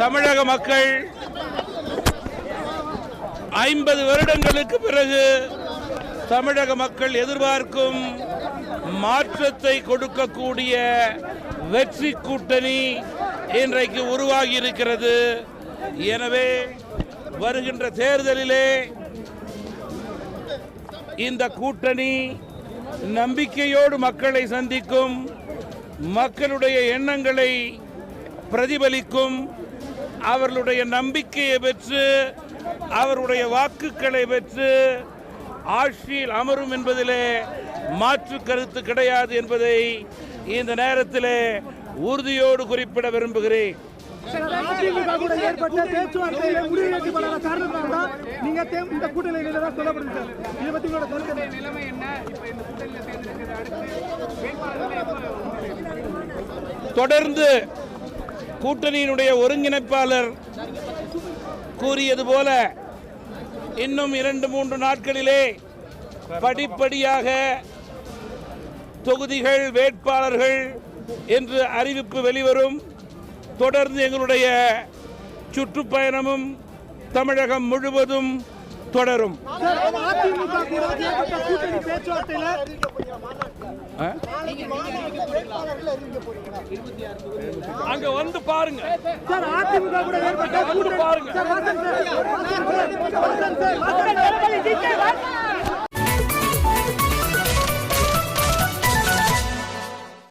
தமிழக மக்கள் 50 வருடங்களுக்கு பிறகு தமிழக மக்கள் எதிர்பார்க்கும் மாற்றத்தை கொடுக்கக்கூடிய வெற்றி கூட்டணி இன்றைக்கு உருவாகி இருக்கிறது. எனவே வருகின்ற தேர்தலிலே இந்த கூட்டணி நம்பிக்கையோடு மக்களை சந்திக்கும், மக்களுடைய எண்ணங்களை பிரதிபலிக்கும், அவர்களுடைய நம்பிக்கையை பெற்று அவருடைய வாக்குகளை பெற்று ஆட்சியில் அமரும் என்பதிலே மாற்று கருத்து கிடையாது என்பதை இந்த நேரத்தில் உறுதியோடு குறிப்பிட விரும்புகிறேன். தொடர்ந்து கூட்டணியினுடைய ஒருங்கிணைப்பாளர் கூறியது போல இன்னும் 2-3 நாட்களிலே படிப்படியாக தொகுதிகள், வேட்பாளர்கள் என்று அறிவிப்பு வெளிவரும். தொடர்ந்து எங்களுடைய சுற்றுப்பயணமும் தமிழகம் முழுவதும் தொடரும். அங்க வந்து பாருங்க, பாருங்க.